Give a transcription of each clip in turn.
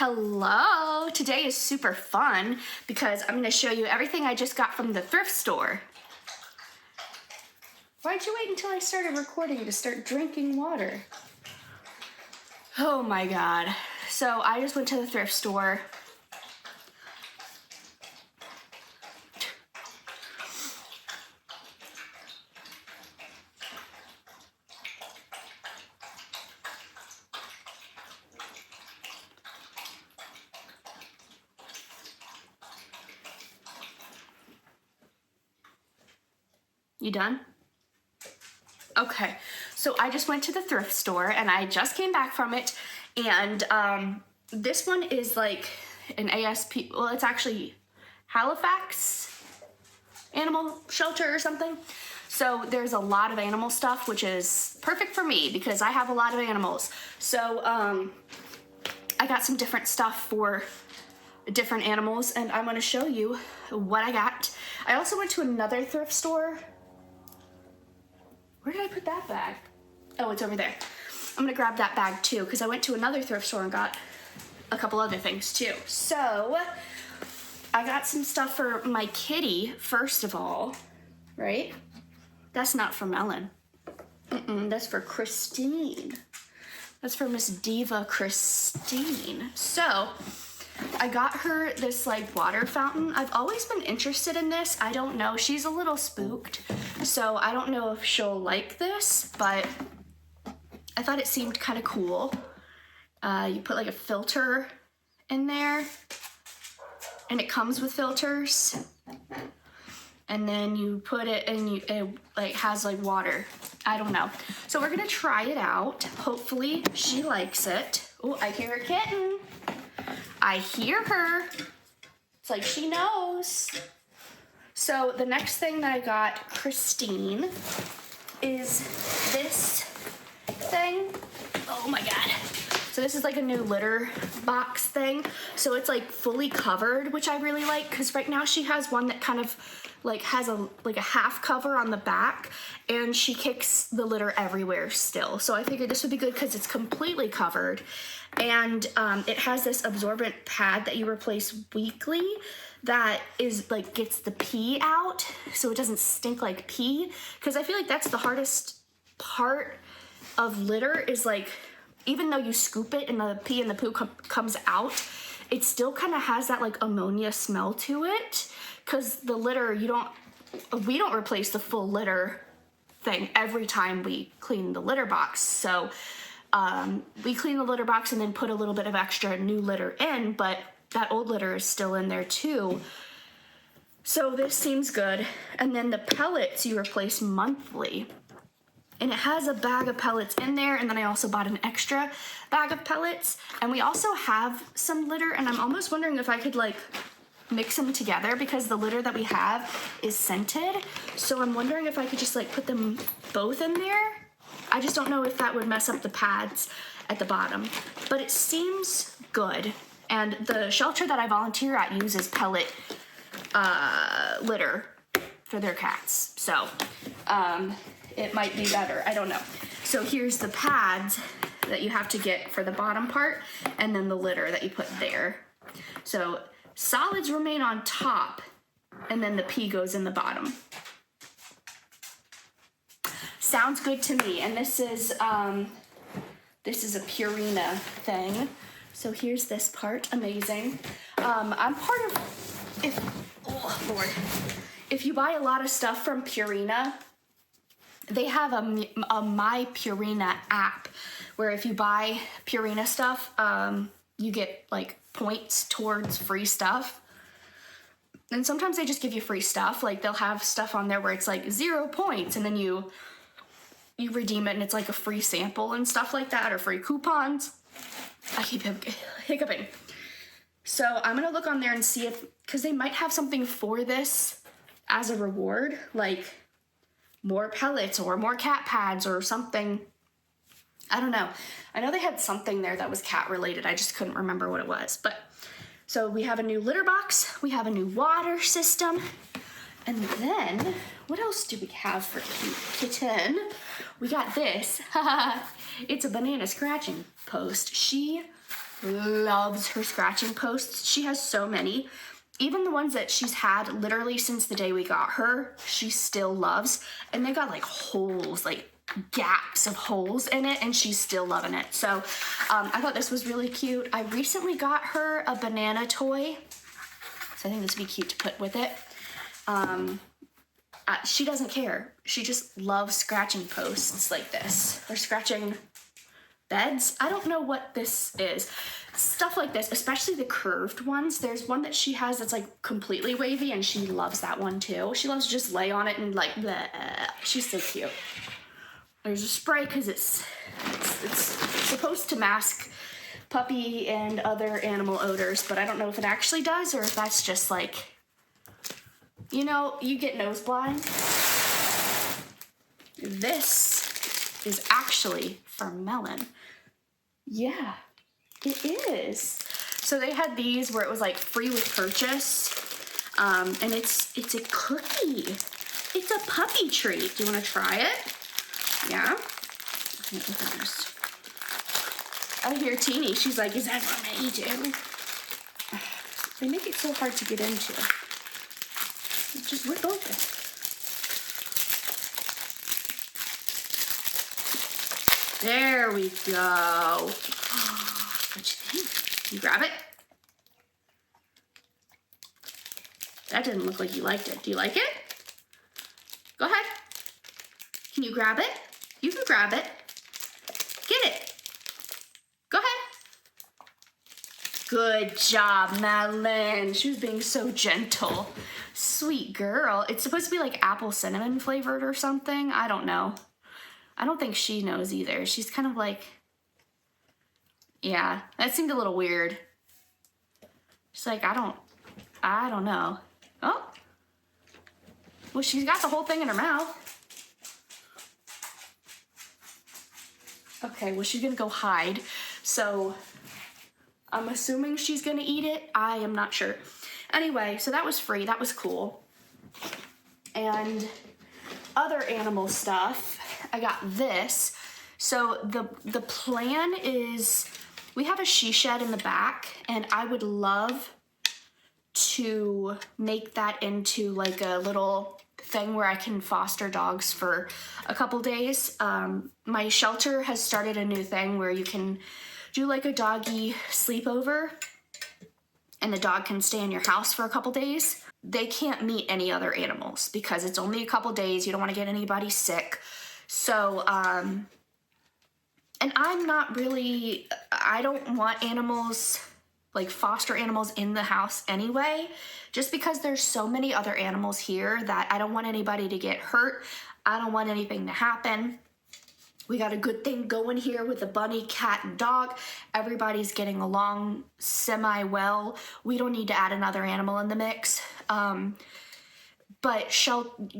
Hello! Today is super fun because I'm going to show you everything I just got from the thrift store. Why'd you wait until I started recording to start drinking water? Oh my god. So I just went to the thrift store. You done? Okay, so I just went to the thrift store and I just came back from it, and this one is like an ASP, well, it's actually Halifax Animal Shelter or something. So there's a lot of animal stuff, which is perfect for me because I have a lot of animals. So I got some different stuff for different animals, and I'm going to show you what I got. I also went to another thrift store. Where did I put that bag? Oh, it's over there. I'm gonna grab that bag too because I went to another thrift store and got a couple other things too. So I got some stuff for my kitty, first of all, right? That's not for Melon. That's for Christine. That's for Miss Diva Christine. So I got her this like water fountain. I've always been interested in this. I don't know, she's a little spooked, so I don't know if she'll like this, but I thought it seemed kind of cool. You put like a filter in there, and it comes with filters, and then you put it and it like has like water. I don't know. So we're gonna try it out. Hopefully she likes it. Oh, I hear a kitten. I hear her. It's like she knows. So the next thing that I got Christine is this thing. Oh my god. So this is like a new litter box thing. So it's like fully covered, which I really like because right now she has one that kind of like has a half cover on the back, and she kicks the litter everywhere still. So I figured this would be good because it's completely covered, and it has this absorbent pad that you replace weekly that is like gets the pee out so it doesn't stink like pee, because I feel like that's the hardest part of litter is like, even though you scoop it and the pee and the poo comes out, it still kind of has that like ammonia smell to it, because the litter, we don't replace the full litter thing every time we clean the litter box. So we clean the litter box and then put a little bit of extra new litter in, but that old litter is still in there too. So this seems good. And then the pellets you replace monthly. And it has a bag of pellets in there, and then I also bought an extra bag of pellets. And we also have some litter, and I'm almost wondering if I could like mix them together because the litter that we have is scented. So I'm wondering if I could just like put them both in there. I just don't know if that would mess up the pads at the bottom, but it seems good. And the shelter that I volunteer at uses pellet litter for their cats. So it might be better, I don't know. So here's the pads that you have to get for the bottom part, and then the litter that you put there. So solids remain on top, and then the pee goes in the bottom. Sounds good to me. And this is a Purina thing. So here's this part, amazing. I'm part of, if you buy a lot of stuff from Purina, they have a My Purina app where if you buy Purina stuff, you get like points towards free stuff. And sometimes they just give you free stuff. Like they'll have stuff on there where it's like 0 points, and then you redeem it and it's like a free sample and stuff like that, or free coupons. I keep hiccuping. So I'm gonna look on there and see if, because they might have something for this as a reward, like more pellets or more cat pads or something. I don't know. I know they had something there that was cat related. I just couldn't remember what it was. But so we have a new litter box. We have a new water system. And then what else do we have for kitten? We got this. It's a banana scratching post. She loves her scratching posts. She has so many. Even the ones that she's had literally since the day we got her, she still loves. And they got like holes, like gaps of holes in it, and she's still loving it. So I thought this was really cute. I recently got her a banana toy, so I think this would be cute to put with it. She doesn't care. She just loves scratching posts like this, or scratching beds. I don't know what this is. Stuff like this, especially the curved ones. There's one that she has that's like completely wavy, and she loves that one too. She loves to just lay on it and like, bleh. She's so cute. There's a spray because it's supposed to mask puppy and other animal odors, but I don't know if it actually does or if that's just like, you know, you get nose blind. This is actually for melon. Yeah, it is. So they had these where it was like free with purchase, and it's a cookie. It's a puppy treat. Do you want to try it? Yeah. I hear Teeny. She's like, is that what I do? They make it so hard to get into. Just rip open. There we go. What you think? You grab it? That didn't look like you liked it. Do you like it? Go ahead. Can you grab it? You can grab it. Get it. Go ahead. Good job, Madeline. She was being so gentle. Sweet girl. It's supposed to be like apple cinnamon flavored or something. I don't know. I don't think she knows either. She's kind of like, yeah, that seemed a little weird. She's like, I don't know. Oh. Well, she's got the whole thing in her mouth. Okay, well, she's gonna go hide. So I'm assuming she's gonna eat it. I am not sure. Anyway, so that was free. That was cool. And other animal stuff, I got this. So the plan is we have a she shed in the back, and I would love to make that into like a little thing where I can foster dogs for a couple days. My shelter has started a new thing where you can do like a doggy sleepover, and the dog can stay in your house for a couple days. They can't meet any other animals because it's only a couple days. You don't want to get anybody sick. So, and I'm not really, I don't want animals, like foster animals in the house anyway, just because there's so many other animals here that I don't want anybody to get hurt. I don't want anything to happen. We got a good thing going here with the bunny, cat, and dog. Everybody's getting along semi-well. We don't need to add another animal in the mix. But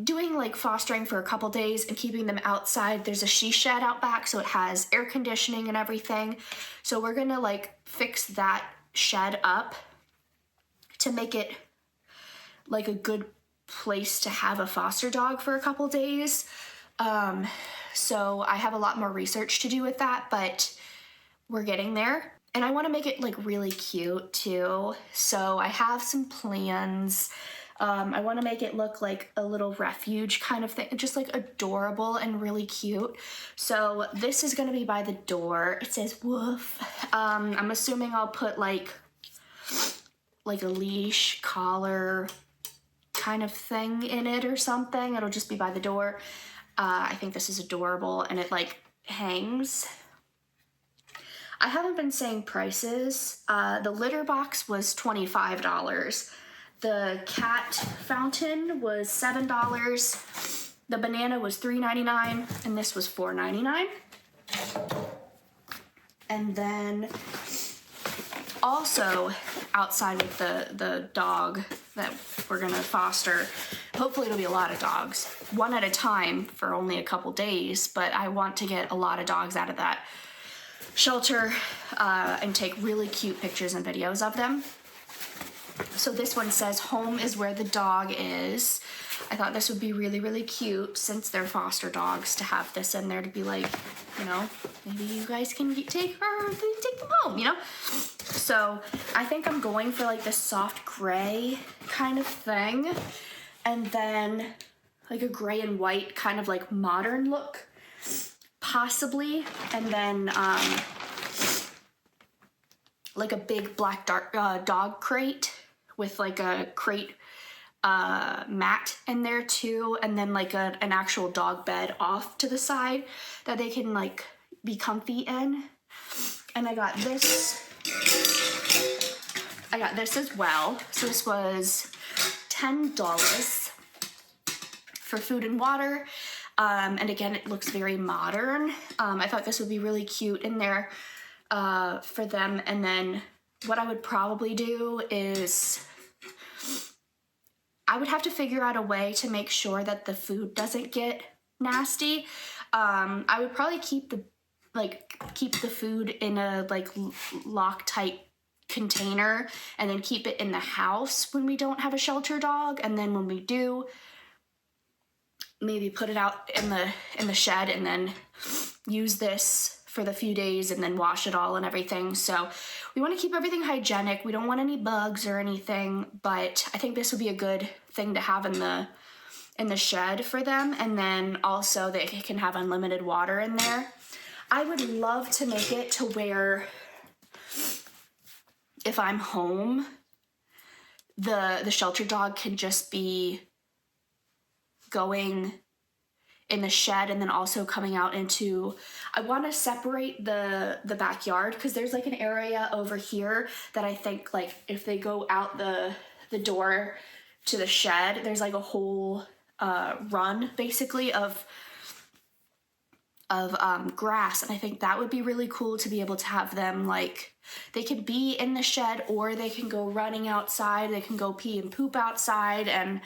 doing like fostering for a couple days and keeping them outside, there's a she shed out back, so it has air conditioning and everything. So we're gonna like fix that shed up to make it like a good place to have a foster dog for a couple days. So I have a lot more research to do with that, but we're getting there. And I want to make it like really cute too. So I have some plans. I want to make it look like a little refuge kind of thing, just like adorable and really cute. So this is going to be by the door. It says woof. I'm assuming I'll put like a leash, collar kind of thing in it or something. It'll just be by the door. I think this is adorable, and it like hangs. I haven't been saying prices. The litter box was $25. The cat fountain was $7. The banana was $3.99, and this was $4.99. And then also outside with the dog that we're gonna foster, hopefully it'll be a lot of dogs, one at a time for only a couple days, but I want to get a lot of dogs out of that shelter and take really cute pictures and videos of them. So this one says home is where the dog is. I thought this would be really, really cute since they're foster dogs to have this in there to be like, you know, maybe you guys can take them home, you know? So I think I'm going for like the soft gray kind of thing, and then like a gray and white kind of like modern look, possibly, and then like a big black dog crate with like a crate mat in there too, and then like an actual dog bed off to the side that they can like be comfy in. And I got this as well. So this was $10 for food and water. And again, it looks very modern. I thought this would be really cute in there for them. And then what I would probably do is I would have to figure out a way to make sure that the food doesn't get nasty. I would probably keep the food in a like Loctite container, and then keep it in the house when we don't have a shelter dog, and then when we do, maybe put it out in the shed, and then use this for the few days and then wash it all and everything. So we want to keep everything hygienic. We don't want any bugs or anything, but I think this would be a good thing to have in the shed for them. And then also they can have unlimited water in there. I would love to make it to where if I'm home, the shelter dog can just be going in the shed and then also coming out into, I want to separate the backyard, because there's like an area over here that I think like if they go out the door to the shed, there's like a whole run basically of grass, and I think that would be really cool to be able to have them like they can be in the shed, or they can go running outside, they can go pee and poop outside, and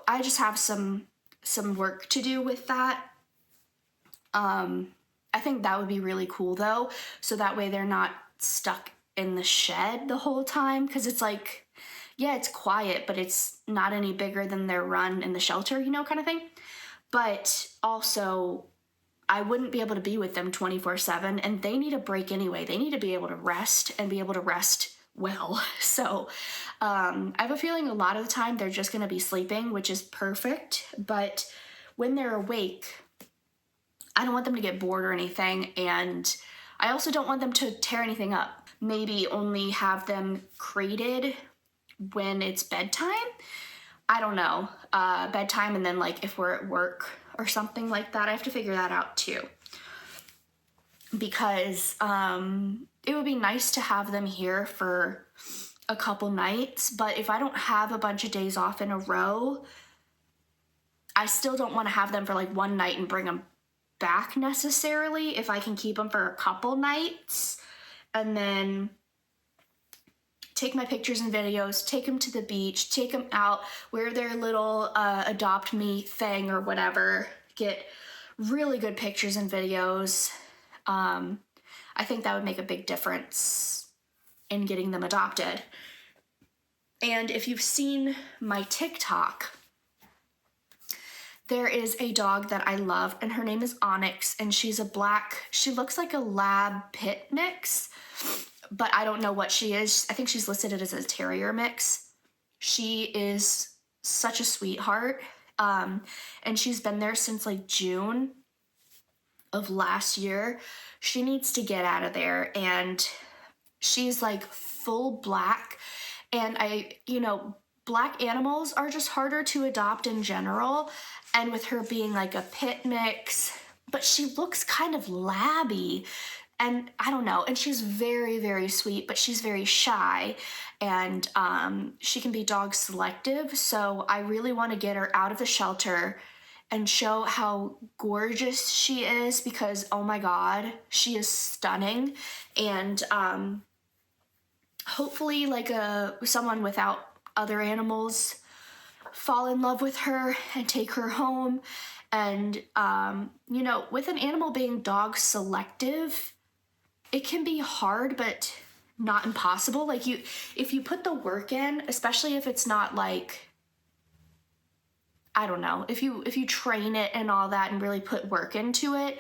I just have some work to do with that. I think that would be really cool though, so that way they're not stuck in the shed the whole time, because it's like, yeah, it's quiet, but it's not any bigger than their run in the shelter, kind of thing. But also, I wouldn't be able to be with them 24/7, and they need a break anyway. They need to be able to rest, and be able to rest well. So I have a feeling a lot of the time they're just going to be sleeping, which is perfect. But when they're awake, I don't want them to get bored or anything, and I also don't want them to tear anything up. Maybe only have them crated when it's bedtime. I don't know, bedtime, and then like if we're at work or something like that. I have to figure that out too, because it would be nice to have them here for a couple nights, but if I don't have a bunch of days off in a row, I still don't want to have them for like one night and bring them back necessarily. If I can keep them for a couple nights and then take my pictures and videos, take them to the beach, take them out, wear their little adopt me thing or whatever, get really good pictures and videos. I think that would make a big difference in getting them adopted. And if you've seen my TikTok, there is a dog that I love, and her name is Onyx, and she looks like a lab pit mix, but I don't know what she is. I think she's listed as a terrier mix. She is such a sweetheart, and she's been there since like June of last year. She needs to get out of there, and she's like full black, and black animals are just harder to adopt in general, and with her being like a pit mix, but she looks kind of labby, and I don't know, and she's very, very sweet, but she's very shy, and she can be dog selective, so I really want to get her out of the shelter and show how gorgeous she is, because oh my god, she is stunning. And hopefully like someone without other animals fall in love with her and take her home. And with an animal being dog selective, it can be hard but not impossible. Like if you put the work in, especially if it's not like, I don't know, if you train it and all that and really put work into it,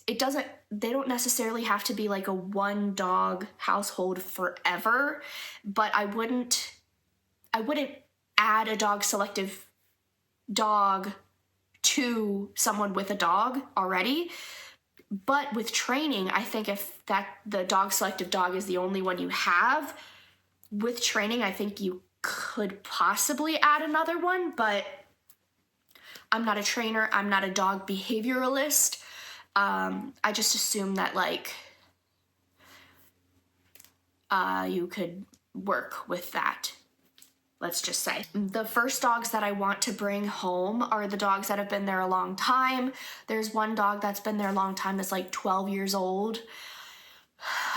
they don't necessarily have to be like a one dog household forever, but I wouldn't add a dog selective dog to someone with a dog already. But with training, I think if the dog selective dog is the only one you have, with training, I think you could possibly add another one, but I'm not a trainer. I'm not a dog behavioralist. I just assume that like you could work with that. Let's just say. The first dogs that I want to bring home are the dogs that have been there a long time. There's one dog that's been there a long time that's like 12 years old.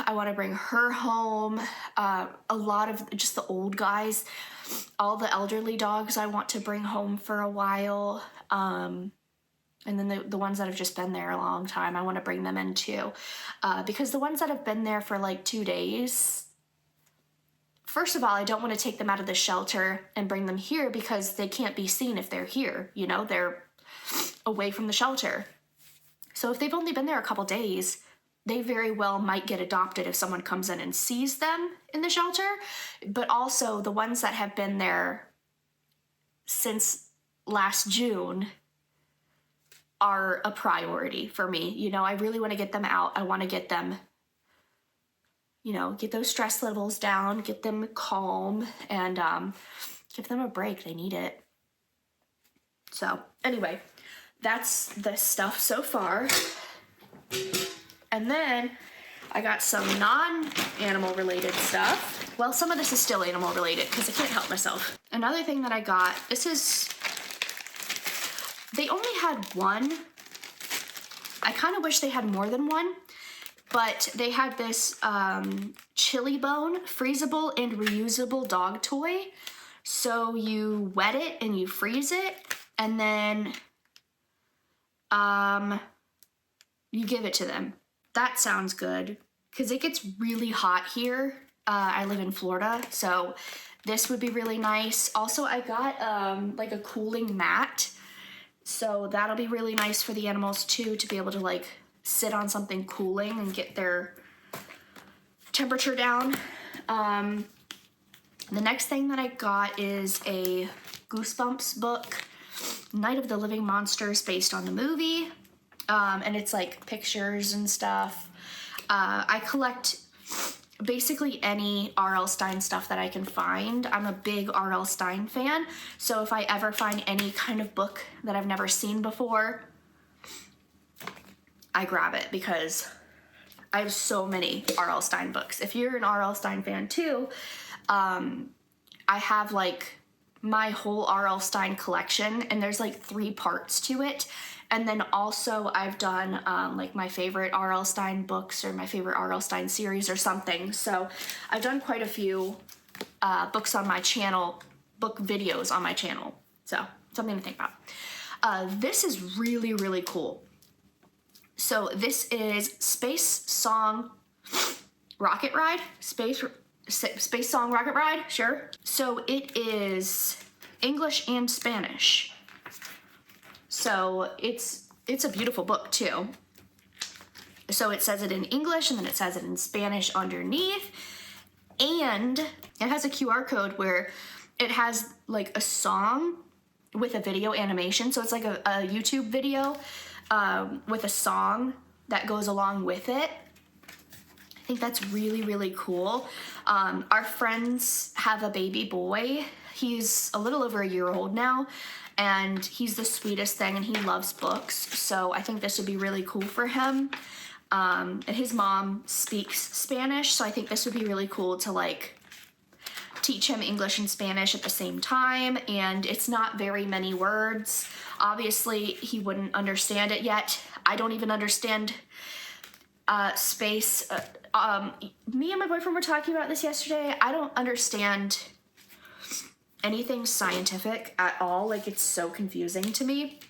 I want to bring her home. A lot of just the old guys, all the elderly dogs I want to bring home for a while. And then the ones that have just been there a long time, I want to bring them in too. Because the ones that have been there for like 2 days, first of all, I don't want to take them out of the shelter and bring them here because they can't be seen if they're here. You know, they're away from the shelter. So if they've only been there a couple days, they very well might get adopted if someone comes in and sees them in the shelter. But also the ones that have been there since last June are a priority for me. You know, I really want to get them out. I want to get them, you know, get those stress levels down, get them calm, and give them a break. They need it. So anyway, that's the stuff so far. And then I got some non-animal related stuff. Well, some of this is still animal related because I can't help myself. Another thing that I got, they only had one. I kind of wish they had more than one. But they had this chili bone, freezable and reusable dog toy. So you wet it and you freeze it, and then you give it to them. That sounds good, because it gets really hot here. I live in Florida, so this would be really nice. Also, I got like a cooling mat, so that'll be really nice for the animals too, to be able to like sit on something cooling and get their temperature down. The next thing that I got is a Goosebumps book, Night of the Living Monsters, based on the movie. And it's like pictures and stuff. I collect basically any R.L. Stine stuff that I can find. I'm a big R.L. Stine fan, so if I ever find any kind of book that I've never seen before, I grab it because I have so many R.L. Stine books. If you're an R.L. Stine fan too, I have like my whole R.L. Stine collection, and there's like 3 parts to it. And then also I've done like my favorite R.L. Stine books or my favorite R.L. Stine series or something. So I've done quite a few books on my channel, book videos on my channel. So something to think about. This is really, really cool. So this is Space Song Rocket Ride. Space Song Rocket Ride, sure. So it is English and Spanish. So it's a beautiful book too. So it says it in English and then it says it in Spanish underneath. And it has a QR code where it has like a song with a video animation. So it's like a YouTube video with a song that goes along with it. I think that's really, really cool. Our friends have a baby boy. He's a little over a year old now, and he's the sweetest thing, and he loves books. So I think this would be really cool for him. And his mom speaks Spanish, so I think this would be really cool to like teach him English and Spanish at the same time. And it's not very many words. Obviously, he wouldn't understand it yet. I don't even understand space. Me and my boyfriend were talking about this yesterday. I don't understand anything scientific at all. Like, it's so confusing to me.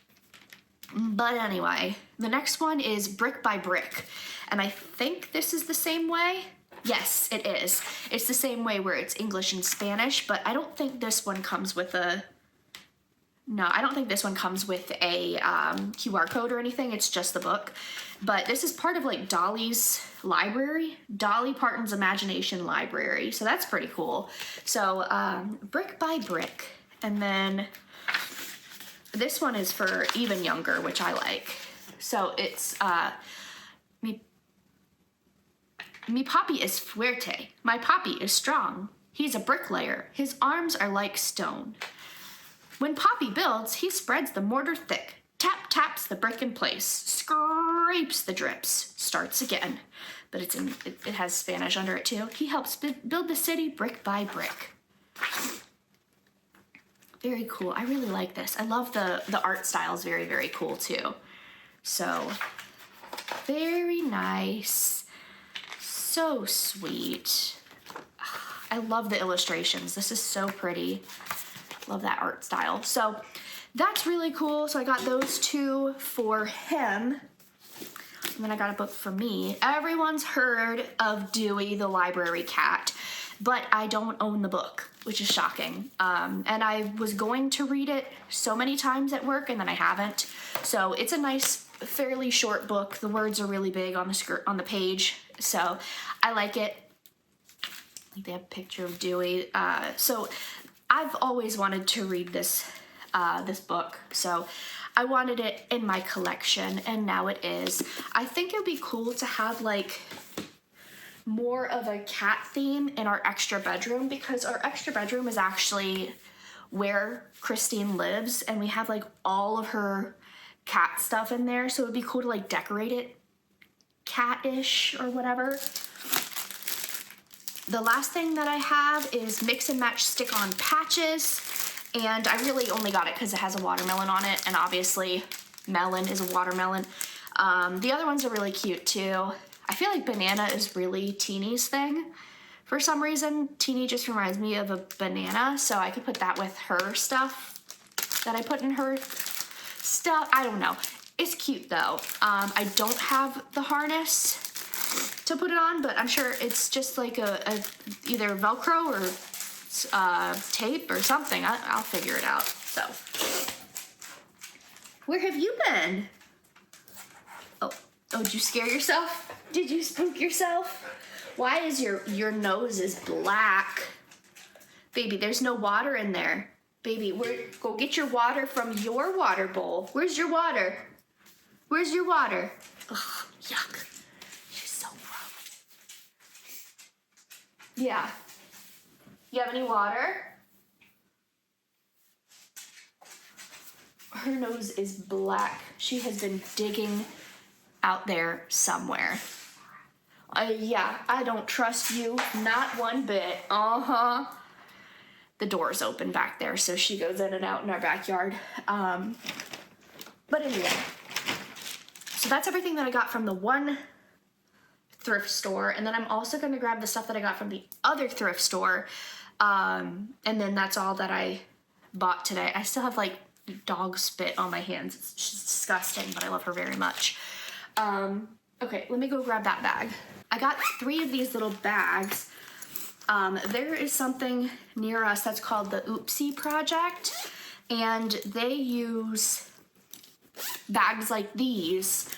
But anyway, the next one is Brick by Brick. And I think this is the same way. Yes, it is. It's the same way where it's English and Spanish, but I don't think this one comes with a No, I don't think this one comes with a QR code or anything. It's just the book. But this is part of like Dolly's library, Dolly Parton's Imagination Library. So that's pretty cool. So brick by brick. And then this one is for even younger, which I like. So it's mi papi es fuerte. My papi is strong. He's a bricklayer. His arms are like stone. When Poppy builds, he spreads the mortar thick, taps the brick in place, scrapes the drips, starts again. But it has Spanish under it too. He helps build the city brick by brick. Very cool. I really like this. I love the art style is very, very cool too. So, very nice. So sweet. I love the illustrations. This is so pretty. Love that art style. So that's really cool. So I got those two for him. And then I got a book for me. Everyone's heard of Dewey the Library Cat, but I don't own the book, which is shocking. And I was going to read it so many times at work, and then I haven't. So it's a nice, fairly short book. The words are really big on the page, so I like it. They have a picture of Dewey. So I've always wanted to read this book, so I wanted it in my collection, and now it is. I think it would be cool to have like more of a cat theme in our extra bedroom, because our extra bedroom is actually where Christine lives, and we have like all of her cat stuff in there, so it would be cool to like decorate it cat-ish or whatever. The last thing that I have is Mix and Match stick-on patches, and I really only got it because it has a watermelon on it, and obviously melon is a watermelon. The other ones are really cute too. I feel like banana is really Teeny's thing. For some reason, Teeny just reminds me of a banana, so I could put that with her stuff that I put in her stuff. I don't know. It's cute though. I don't have the harness to put it on, but I'm sure it's just like a either Velcro or tape or something. I'll figure it out. So, where have you been? Oh, did you scare yourself? Did you spook yourself? Why is your nose is black? Baby, there's no water in there. Baby, go get your water from your water bowl. Where's your water? Where's your water? Ugh, yuck. She's so gross. Yeah. You have any water? Her nose is black. She has been digging out there somewhere. Yeah, I don't trust you, not one bit. Uh-huh. The door's open back there, so she goes in and out in our backyard. But anyway, so that's everything that I got from the one thrift store, and then I'm also going to grab the stuff that I got from the other thrift store, and then that's all that I bought today. I still have, like, dog spit on my hands. She's disgusting, but I love her very much. Okay, let me go grab that bag. I got 3 of these little bags. There is something near us that's called the Oopsie Project, and they use bags like these,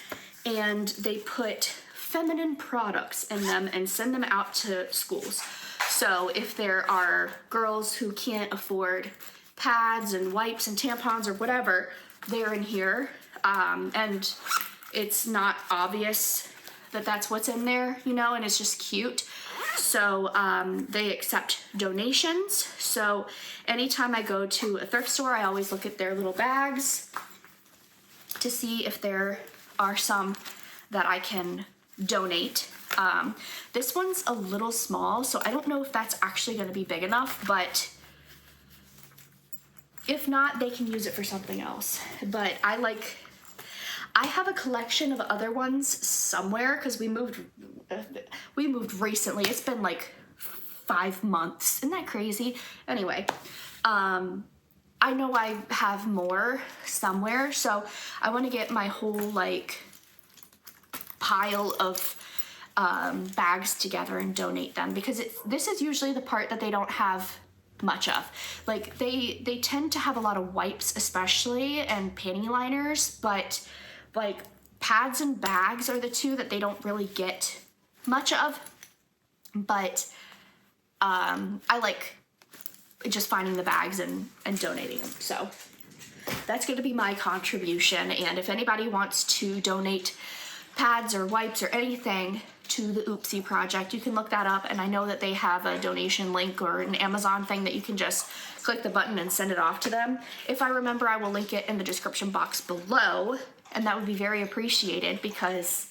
and they put feminine products in them and send them out to schools. So if there are girls who can't afford pads and wipes and tampons or whatever, they're in here, and it's not obvious that that's what's in there, you know, and it's just cute. So they accept donations. So anytime I go to a thrift store, I always look at their little bags to see if there are some that I can donate. This one's a little small, so I don't know if that's actually going to be big enough, but if not, they can use it for something else. But I have a collection of other ones somewhere because we moved recently. It's been like 5 months. Isn't that crazy? Anyway, I know I have more somewhere, so I want to get my whole like pile of bags together and donate them, because this is usually the part that they don't have much of. Like they tend to have a lot of wipes especially and panty liners, but like pads and bags are the two that they don't really get much of. But I like just finding the bags and donating them. So that's going to be my contribution. And if anybody wants to donate pads or wipes or anything to the Oopsie Project, you can look that up. And I know that they have a donation link or an Amazon thing that you can just click the button and send it off to them. If I remember, I will link it in the description box below. And that would be very appreciated, because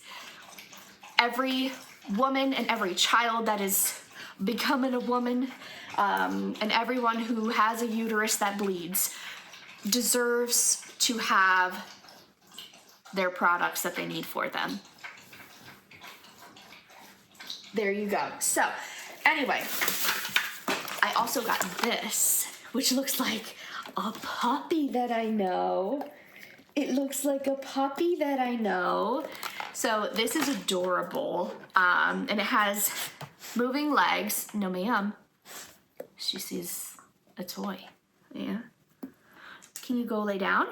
every woman and every child that is becoming a woman, and everyone who has a uterus that bleeds deserves to have their products that they need for them. There you go. So, anyway, I also got this, which looks like a puppy that I know. It looks like a puppy that I know. So this is adorable, and it has moving legs. No, ma'am. She sees a toy. Yeah. Can you go lay down?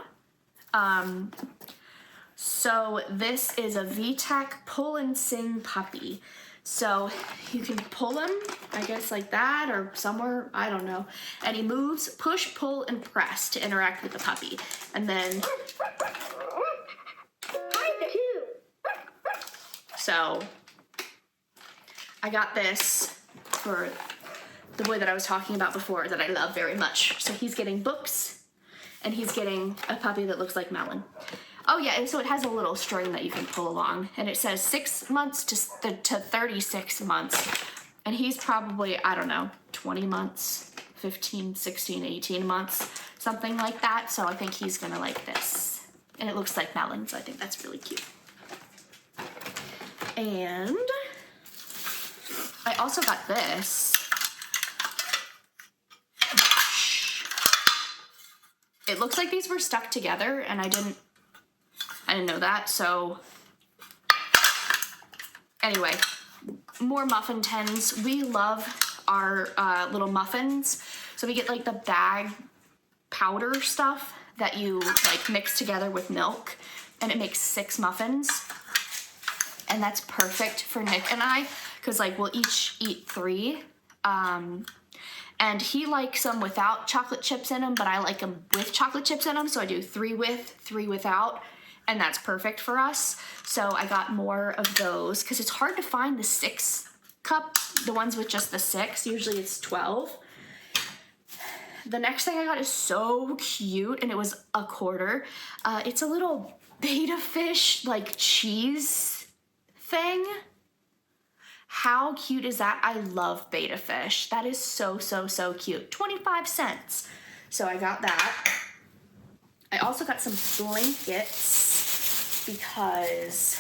So this is a VTech pull and sing puppy. So you can pull him, I guess like that or somewhere, I don't know. And he moves, push, pull, and press to interact with the puppy. And then, so I got this for the boy that I was talking about before that I love very much. So he's getting books and he's getting a puppy that looks like Melon. Oh yeah, and so it has a little string that you can pull along, and it says 6 months to 36 months, and he's probably, I don't know, 20 months, 15, 16, 18 months, something like that, so I think he's gonna like this. And it looks like Melon, so I think that's really cute. And I also got this. It looks like these were stuck together, and I didn't know that, so anyway, more muffin tins. We love our little muffins, so we get like the bag powder stuff that you like mix together with milk, and it makes 6 muffins, and that's perfect for Nick and I, because like we'll each eat 3, and he likes them without chocolate chips in them, but I like them with chocolate chips in them, so I do 3 with, 3 without. And that's perfect for us. So I got more of those because it's hard to find the 6 cup, the ones with just the 6. Usually it's 12. The next thing I got is so cute, and it was a quarter. It's a little betta fish, like cheese thing. How cute is that? I love betta fish. That is so, so, so cute. 25 cents. So I got that. I also got some blankets because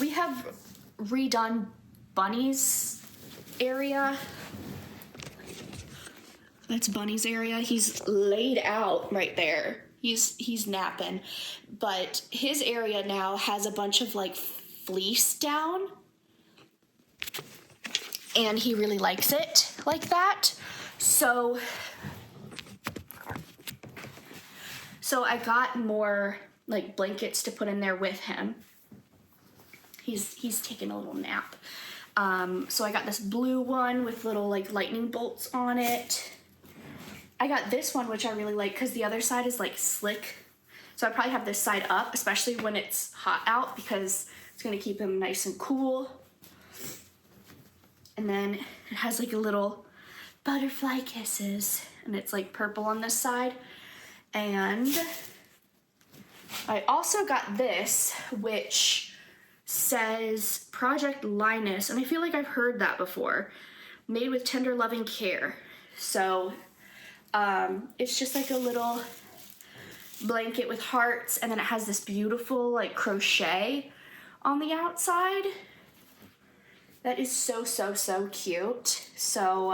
we have redone Bunny's area. That's Bunny's area. He's laid out right there. He's napping. But his area now has a bunch of like fleece down. And he really likes it like that. So I got more like blankets to put in there with him. He's taking a little nap. So I got this blue one with little like lightning bolts on it. I got this one, which I really like because the other side is like slick. So I probably have this side up, especially when it's hot out, because it's gonna keep him nice and cool. And then it has like a little butterfly kisses, and it's like purple on this side. And I also got this, which says Project Linus, and I feel like I've heard that before. Made with tender loving care. So it's just like a little blanket with hearts, and then it has this beautiful like crochet on the outside. That is so, so, so cute. So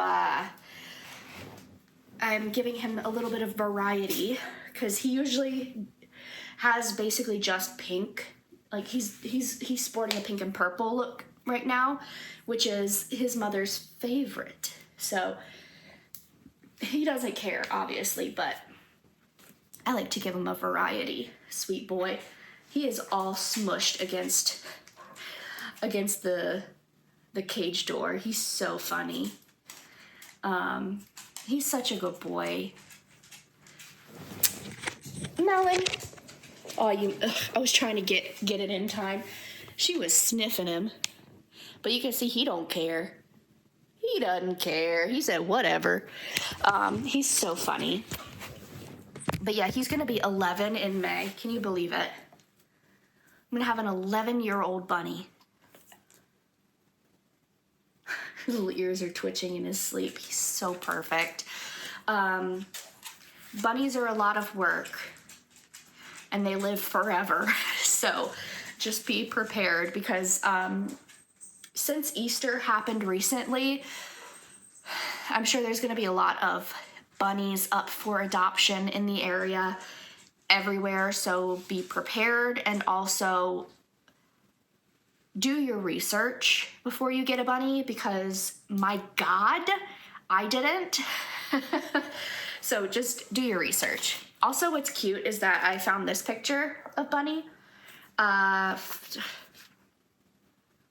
I'm giving him a little bit of variety because he usually has basically just pink. Like he's sporting a pink and purple look right now, which is his mother's favorite. So he doesn't care, obviously, but I like to give him a variety. Sweet boy. He is all smushed against the cage door. He's so funny. He's such a good boy. Melon. Oh, I was trying to get it in time. She was sniffing him. But you can see he don't care. He doesn't care. He said whatever. He's so funny. But yeah, he's going to be 11 in May. Can you believe it? I'm going to have an 11-year-old bunny. His little ears are twitching in his sleep. He's so perfect. Bunnies are a lot of work. And they live forever. So just be prepared because since Easter happened recently, I'm sure there's going to be a lot of bunnies up for adoption in the area everywhere. So be prepared and also do your research before you get a bunny because my God, I didn't. So just do your research. Also, what's cute is that I found this picture of Bunny.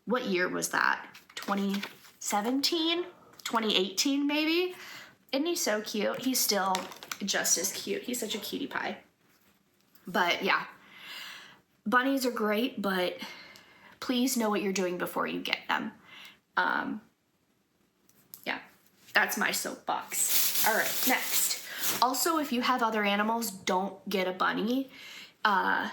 What year was that? 2017? 2018 maybe? Isn't he so cute? He's still just as cute. He's such a cutie pie. But yeah, bunnies are great, but please know what you're doing before you get them. Yeah, that's my soapbox. All right, next. Also, if you have other animals, don't get a bunny. I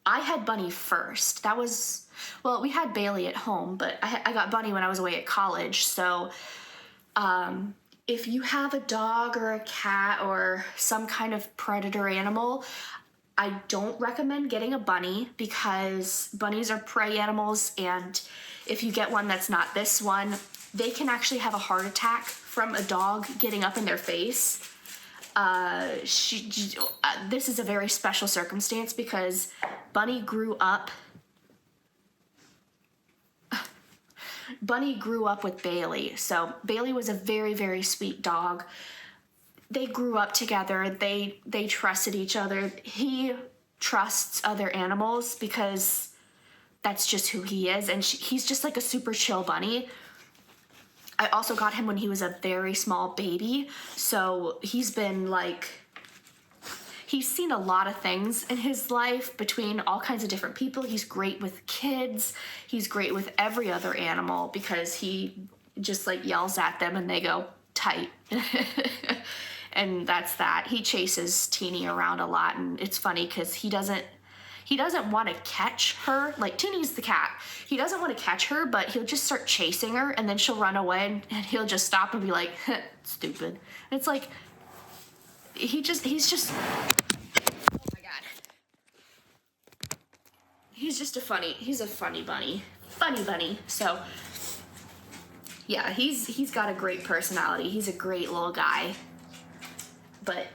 had Bunny first. That was, well, we had Bailey at home, but I got Bunny when I was away at college. So if you have a dog or a cat or some kind of predator animal, I don't recommend getting a bunny because bunnies are prey animals, and if you get one that's not this one, they can actually have a heart attack from a dog getting up in their face. This is a very special circumstance because Bunny grew up with Bailey. So Bailey was a very, very sweet dog. They grew up together. They trusted each other. He trusts other animals because that's just who he is. And he's just like a super chill bunny. I also got him when he was a very small baby. So he's been he's seen a lot of things in his life between all kinds of different people. He's great with kids. He's great with every other animal because he just yells at them and they go tight. And that's that. He chases Teeny around a lot, and it's funny because he doesn't want to catch her. Teeny's the cat. He doesn't want to catch her, but he'll just start chasing her, and then she'll run away, and he'll just stop and be like, stupid. And it's he's just, oh my God. He's a funny bunny. Funny bunny. So, yeah, he's got a great personality. He's a great little guy. But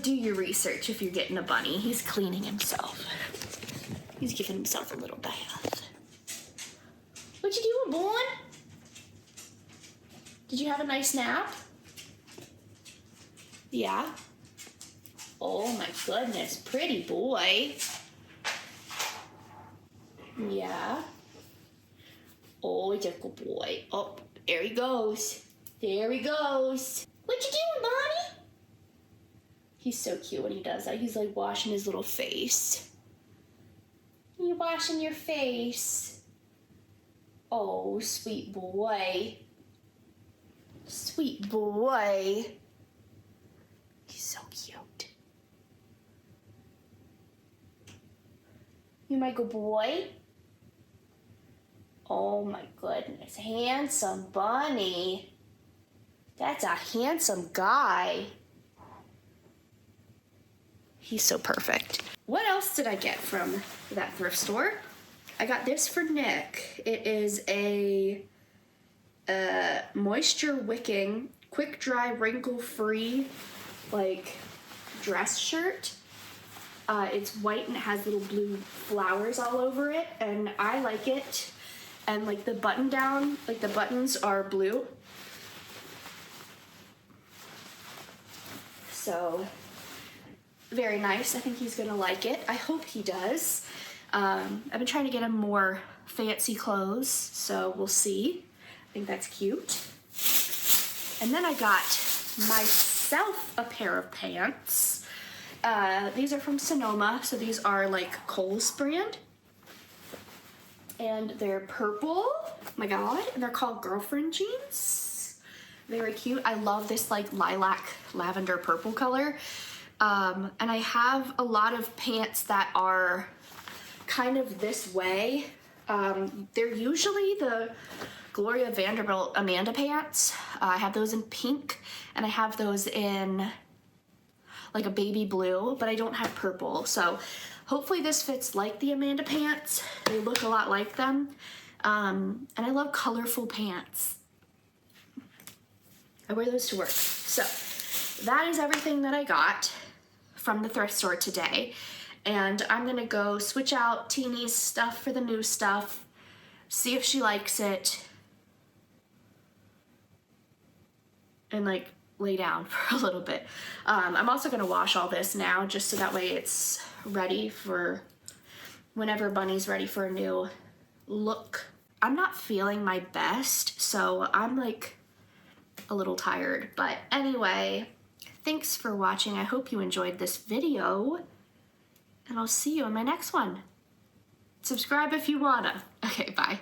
do your research if you're getting a bunny. He's cleaning himself. He's giving himself a little bath. What you doing, boy? Did you have a nice nap? Yeah? Oh my goodness, pretty boy. Yeah? Oh, it's a good boy. Oh, there he goes. There he goes. What you doing, Bonnie? He's so cute when he does that. He's washing his little face. You washing your face? Oh, sweet boy. Sweet boy. He's so cute. You my good boy? Oh my goodness. Handsome bunny. That's a handsome guy. He's so perfect. What else did I get from that thrift store? I got this for Nick. It is a moisture wicking, quick dry, wrinkle-free, dress shirt. It's white and it has little blue flowers all over it, and I like it. And the button down, the buttons are blue. so very nice. I think he's gonna like it. I hope he does. I've been trying to get him more fancy clothes, so we'll see. I think that's cute. And then I got myself a pair of pants. These are from Sonoma, so these are like Kohl's brand. And they're purple, oh my god, and they're called girlfriend jeans. Very cute. I love this like lilac, lavender, purple color. And I have a lot of pants that are kind of this way. They're usually the Gloria Vanderbilt Amanda pants. I have those in pink, and I have those in like a baby blue, but I don't have purple. So hopefully this fits like the Amanda pants. They look a lot like them. And I love colorful pants. I wear those to work. So that is everything that I got from the thrift store today. And I'm gonna go switch out Teeny's stuff for the new stuff, see if she likes it, and like lay down for a little bit. I'm also gonna wash all this now just so that way it's ready for whenever Bunny's ready for a new look. I'm not feeling my best, so I'm like a little tired. But anyway, thanks for watching. I hope you enjoyed this video, and I'll see you in my next one. Subscribe if you wanna. Okay, bye.